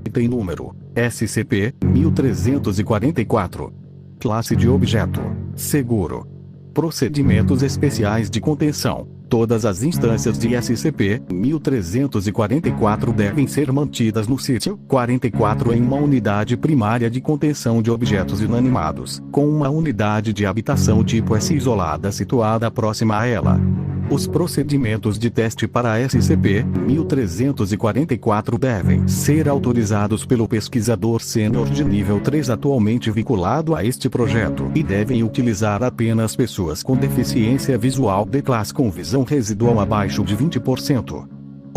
Item número: SCP-1344. Classe de objeto: seguro. Procedimentos especiais de contenção. Todas as instâncias de SCP-1344 devem ser mantidas no sítio 44 em uma unidade primária de contenção de objetos inanimados, com uma unidade de habitação tipo S isolada situada próxima a ela. Os procedimentos de teste para SCP-1344 devem ser autorizados pelo pesquisador sênior de nível 3 atualmente vinculado a este projeto e devem utilizar apenas pessoas com deficiência visual de classe com visão residual abaixo de 20%.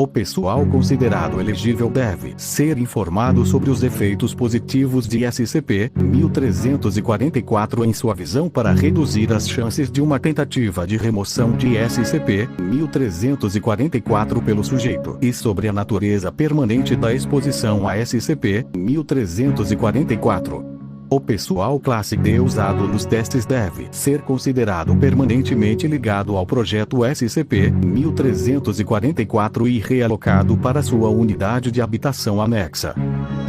O pessoal considerado elegível deve ser informado sobre os efeitos positivos de SCP-1344 em sua visão para reduzir as chances de uma tentativa de remoção de SCP-1344 pelo sujeito e sobre a natureza permanente da exposição a SCP-1344. O pessoal classe D usado nos testes deve ser considerado permanentemente ligado ao projeto SCP-1344 e realocado para sua unidade de habitação anexa.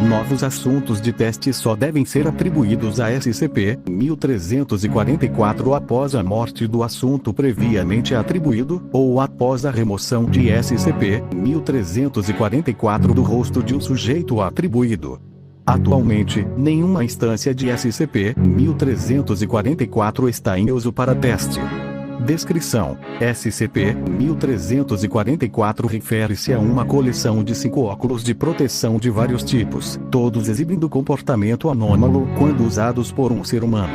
Novos assuntos de teste só devem ser atribuídos a SCP-1344 após a morte do assunto previamente atribuído, ou após a remoção de SCP-1344 do rosto de um sujeito atribuído. Atualmente, nenhuma instância de SCP-1344 está em uso para teste. Descrição: SCP-1344 refere-se a uma coleção de 5 óculos de proteção de vários tipos, todos exibindo comportamento anômalo quando usados por um ser humano.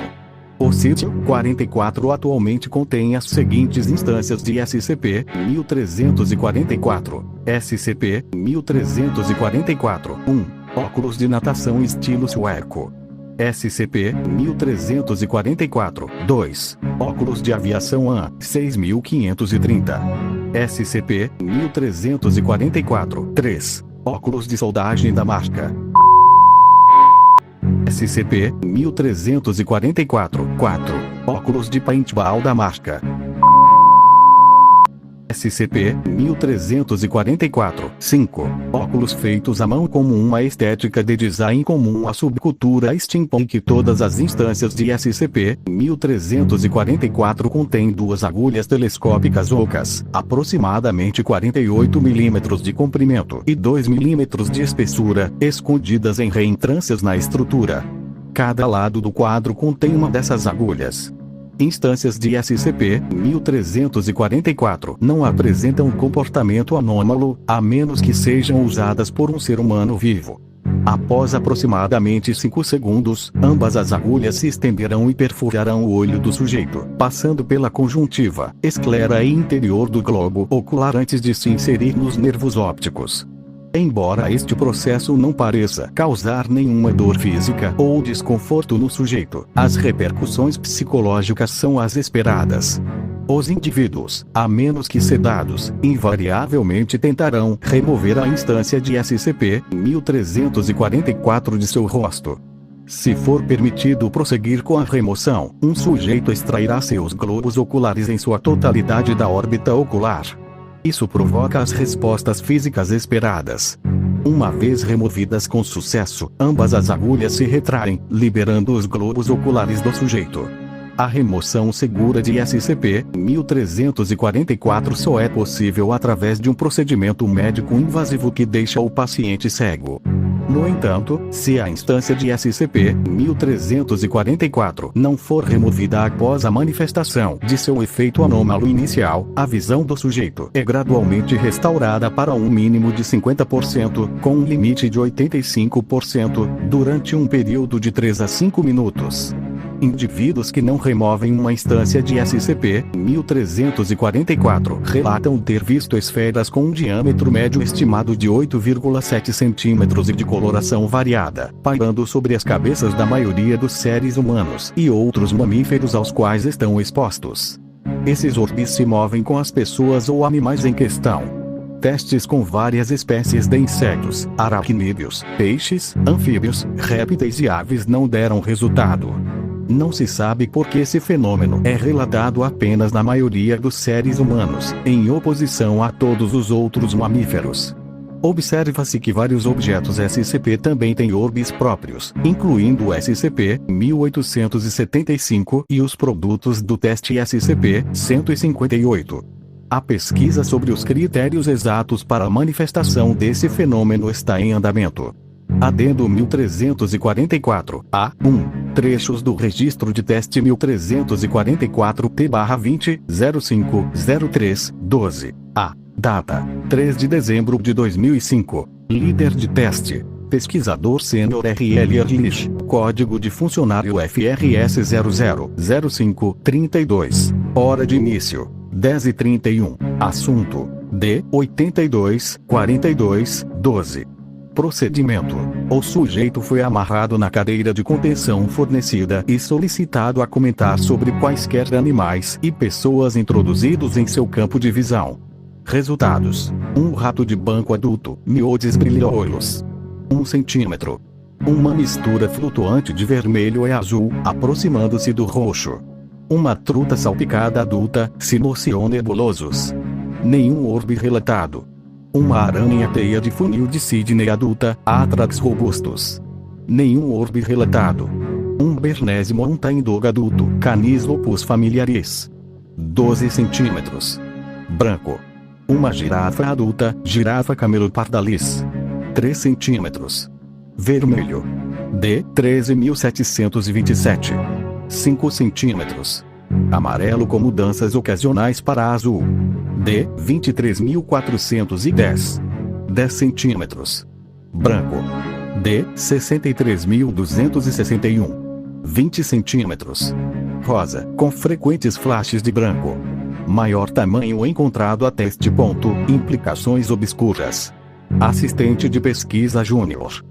O sítio 44 atualmente contém as seguintes instâncias de SCP-1344. SCP-1344 1. Óculos de natação estilo sueco. SCP-1344 2. Óculos de aviação AN 6530. SCP-1344 3. Óculos de soldagem da marca SCP-1344 4. Óculos de paintball da marca SCP-1344 5. Óculos feitos à mão como uma estética de design comum à subcultura steampunk. Todas as instâncias de SCP-1344 contêm 2 agulhas telescópicas ocas, aproximadamente 48 mm de comprimento e 2 mm de espessura, escondidas em reentrâncias na estrutura. Cada lado do quadro contém uma dessas agulhas. Instâncias de SCP-1344 não apresentam comportamento anômalo, a menos que sejam usadas por um ser humano vivo. Após aproximadamente 5 segundos, ambas as agulhas se estenderão e perfurarão o olho do sujeito, passando pela conjuntiva, esclera e interior do globo ocular antes de se inserir nos nervos ópticos. Embora este processo não pareça causar nenhuma dor física ou desconforto no sujeito, as repercussões psicológicas são as esperadas. Os indivíduos, a menos que sedados, invariavelmente tentarão remover a instância de SCP-1344 de seu rosto. Se for permitido prosseguir com a remoção, um sujeito extrairá seus globos oculares em sua totalidade da órbita ocular. Isso provoca as respostas físicas esperadas. Uma vez removidas com sucesso, ambas as agulhas se retraem, liberando os globos oculares do sujeito. A remoção segura de SCP-1344 só é possível através de um procedimento médico invasivo que deixa o paciente cego. No entanto, se a instância de SCP-1344 não for removida após a manifestação de seu efeito anômalo inicial, a visão do sujeito é gradualmente restaurada para um mínimo de 50%, com um limite de 85%, durante um período de 3 a 5 minutos. Indivíduos que não removem uma instância de SCP-1344 relatam ter visto esferas com um diâmetro médio estimado de 8,7 centímetros e de coloração variada, pairando sobre as cabeças da maioria dos seres humanos e outros mamíferos aos quais estão expostos. Esses orbes se movem com as pessoas ou animais em questão. Testes com várias espécies de insetos, aracnídeos, peixes, anfíbios, répteis e aves não deram resultado. Não se sabe por que esse fenômeno é relatado apenas na maioria dos seres humanos, em oposição a todos os outros mamíferos. Observa-se que vários objetos SCP também têm orbes próprios, incluindo o SCP-1875 e os produtos do teste SCP-158. A pesquisa sobre os critérios exatos para a manifestação desse fenômeno está em andamento. Adendo 1344, A1. Trechos do registro de teste 1344-T/20-05-03-12. A. Data: 3 de dezembro de 2005. Líder de teste: pesquisador sênior R.L. Erlich. Código de funcionário FRS 000532. Hora de início: 10h31. Assunto: D824212. Procedimento: o sujeito foi amarrado na cadeira de contenção fornecida e solicitado a comentar sobre quaisquer animais e pessoas introduzidos em seu campo de visão. Resultados: um rato de banco adulto, Miodes brilhoolhos, 1 centímetro. Uma mistura flutuante de vermelho e azul, aproximando-se do roxo. Uma truta salpicada adulta, Cinoceon nebulosus. Nenhum orbe relatado. Uma aranha-teia de funil de Sydney adulta, Atrax robustus. Nenhum orbe relatado. Um Bernese mountain dog adulto, Canis lupus familiaris. 12 centímetros. Branco. Uma girafa adulta, Girafa camelopardalis. 3 centímetros. Vermelho. D. 13.727. 5 centímetros. Amarelo com mudanças ocasionais para azul. D. 23.410. 10 centímetros. Branco. D. 63.261. 20 centímetros. Rosa, com frequentes flashes de branco. Maior tamanho encontrado até este ponto, implicações obscuras. Assistente de pesquisa júnior.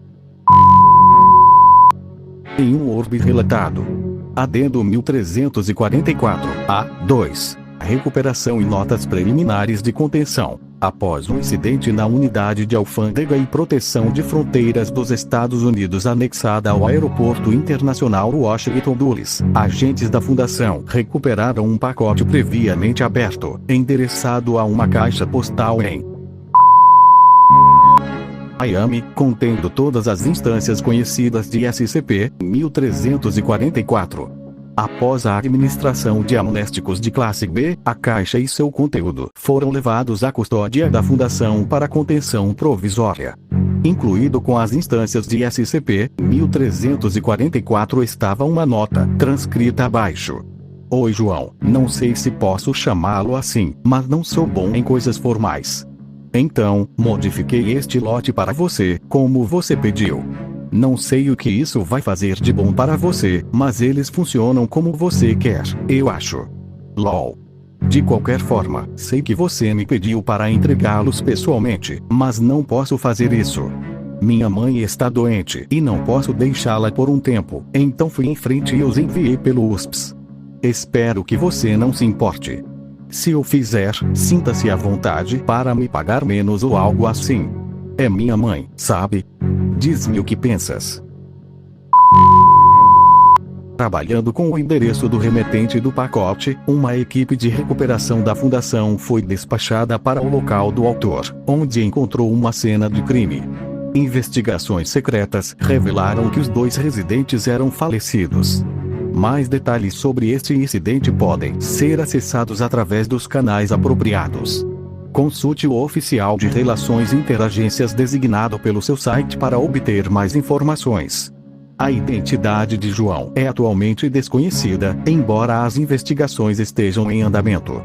Nenhum orbe relatado. Adendo 1344, A2. Recuperação e notas preliminares de contenção. Após um incidente na Unidade de Alfândega e Proteção de Fronteiras dos Estados Unidos anexada ao Aeroporto Internacional Washington Dulles, agentes da Fundação recuperaram um pacote previamente aberto, endereçado a uma caixa postal em Miami, contendo todas as instâncias conhecidas de SCP-1344. Após a administração de amnésticos de classe B, a caixa e seu conteúdo foram levados à custódia da Fundação para contenção provisória. Incluído com as instâncias de SCP-1344 estava uma nota, transcrita abaixo. Oi João, não sei se posso chamá-lo assim, mas não sou bom em coisas formais. Então, modifiquei este lote para você, como você pediu. Não sei o que isso vai fazer de bom para você, mas eles funcionam como você quer, eu acho. LOL. De qualquer forma, sei que você me pediu para entregá-los pessoalmente, mas não posso fazer isso. Minha mãe está doente e não posso deixá-la por um tempo, então fui em frente e os enviei pelo USPS. Espero que você não se importe. Se eu fizer, sinta-se à vontade para me pagar menos ou algo assim. É minha mãe, sabe? Diz-me o que pensas. Trabalhando com o endereço do remetente do pacote, uma equipe de recuperação da Fundação foi despachada para o local do autor, onde encontrou uma cena de crime. Investigações secretas revelaram que os 2 residentes eram falecidos. Mais detalhes sobre este incidente podem ser acessados através dos canais apropriados. Consulte o oficial de Relações Interagências designado pelo seu site para obter mais informações. A identidade de João é atualmente desconhecida, embora as investigações estejam em andamento.